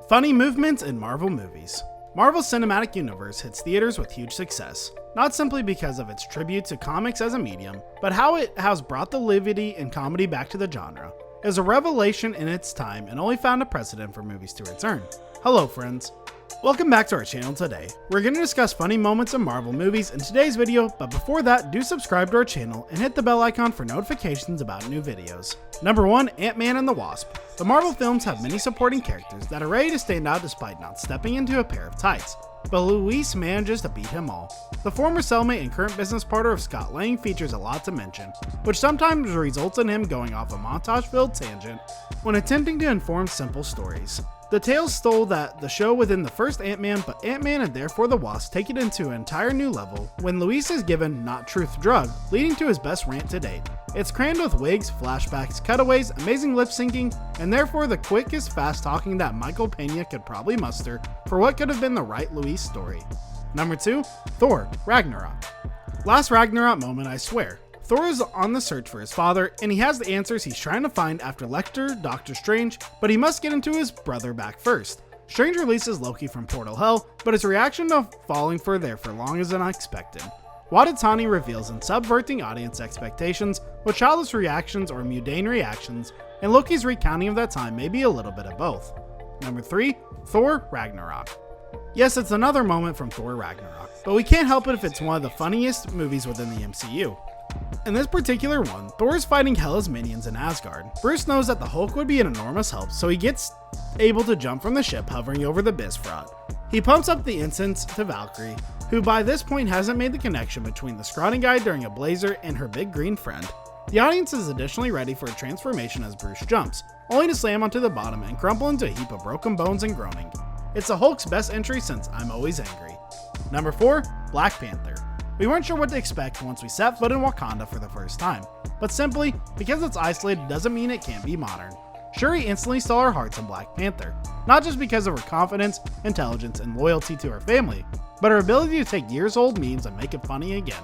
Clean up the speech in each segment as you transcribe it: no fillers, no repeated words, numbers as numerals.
Funny movements in Marvel movies. Marvel's cinematic universe hits theaters with huge success, not simply because of its tribute to comics as a medium, but how it has brought the levity and comedy back to the genre. It was a revelation in its time and only found a precedent for movies to return. Hello friends, welcome back to our channel today. We're going to discuss funny moments in Marvel movies in today's video, but before that, do subscribe to our channel and hit the bell icon for notifications about new videos. Number 1, Ant-Man and the Wasp. The Marvel films have many supporting characters that are ready to stand out despite not stepping into a pair of tights, but Luis manages to beat him all. The former cellmate and current business partner of Scott Lang features a lot to mention, which sometimes results in him going off a montage-filled tangent when attempting to inform simple stories. The tales stole the show within the first Ant-Man, but Ant-Man and therefore the Wasp take it into an entire new level when Luis is given not truth drug, leading to his best rant to date. It's crammed with wigs, flashbacks, cutaways, amazing lip syncing, and therefore the quickest fast talking that Michael Pena could probably muster for what could have been the right Luis story. Number 2, Thor, Ragnarok. Last Ragnarok moment, I swear. Thor is on the search for his father, and he has the answers he's trying to find after lecture Doctor Strange, but he must get into his brother back first. Strange releases Loki from Portal Hell, but his reaction to falling for there for long is unexpected. Watatani reveals in subverting audience expectations with childish reactions or mundane reactions, and Loki's recounting of that time may be a little bit of both. Number 3, Thor, Ragnarok. Yes, it's another moment from Thor Ragnarok, but we can't help it if it's one of the funniest movies within the MCU. In this particular one, Thor is fighting Hela's minions in Asgard. Bruce knows that the Hulk would be an enormous help, so he gets able to jump from the ship hovering over the Bifrost. He pumps up the incense to Valkyrie, who by this point hasn't made the connection between the scrawny guy during a blazer and her big green friend. The audience is additionally ready for a transformation as Bruce jumps, only to slam onto the bottom and crumple into a heap of broken bones and groaning. It's the Hulk's best entry since I'm Always Angry. Number 4, Black Panther. We weren't sure what to expect once we set foot in Wakanda for the first time, but simply because it's isolated doesn't mean it can't be modern. Shuri instantly stole our hearts in Black Panther, not just because of her confidence, intelligence, and loyalty to her family, but her ability to take years-old memes and make it funny again.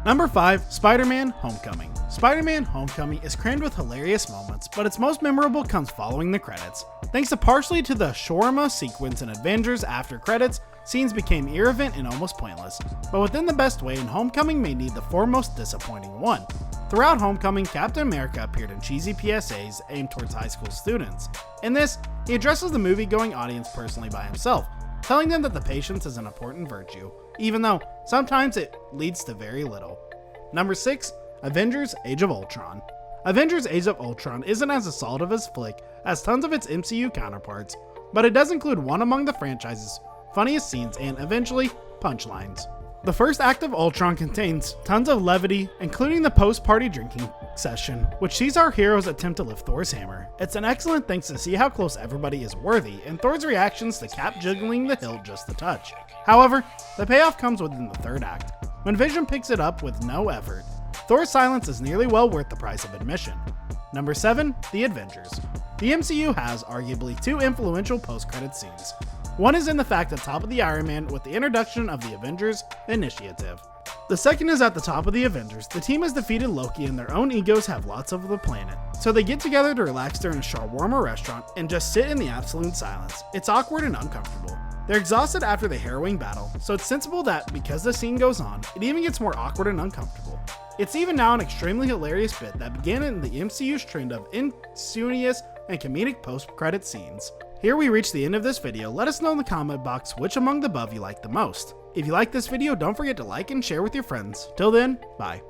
Number 5, Spider-Man Homecoming. Spider-Man Homecoming is crammed with hilarious moments, but its most memorable comes following the credits. Thanks to partially to the shawarma sequence in Avengers after credits, scenes became irrelevant and almost pointless, but within the best way, and Homecoming may need the foremost disappointing one. Throughout Homecoming, Captain America appeared in cheesy PSAs aimed towards high school students. In this, he addresses the movie-going audience personally by himself, telling them that the patience is an important virtue, even though sometimes it leads to very little. Number 6, Avengers Age of Ultron. Avengers Age of Ultron isn't as solid of a flick as tons of its MCU counterparts, but it does include one among the franchise's funniest scenes and, eventually, punchlines. The first act of Ultron contains tons of levity, including the post-party drinking session, which sees our heroes attempt to lift Thor's hammer. It's an excellent thing to see how close everybody is worthy, and Thor's reactions to Cap jiggling the hilt just a touch. However, the payoff comes within the third act, when Vision picks it up with no effort. Thor's silence is nearly well worth the price of admission. Number 7, The Avengers. The MCU has, arguably, 2 influential post-credit scenes. One is in the fact at the top of the Iron Man with the introduction of the Avengers Initiative. The second is at the top of the Avengers. The team has defeated Loki and their own egos have lots of the planet. So they get together to relax during a shawarma restaurant and just sit in the absolute silence. It's awkward and uncomfortable. They're exhausted after the harrowing battle, so it's sensible that because the scene goes on, it even gets more awkward and uncomfortable. It's even now an extremely hilarious bit that began in the MCU's trend of insidious and comedic post-credit scenes. Here we reach the end of this video. Let us know in the comment box which among the above you like the most. If you like this video, don't forget to like and share with your friends. Till then, bye.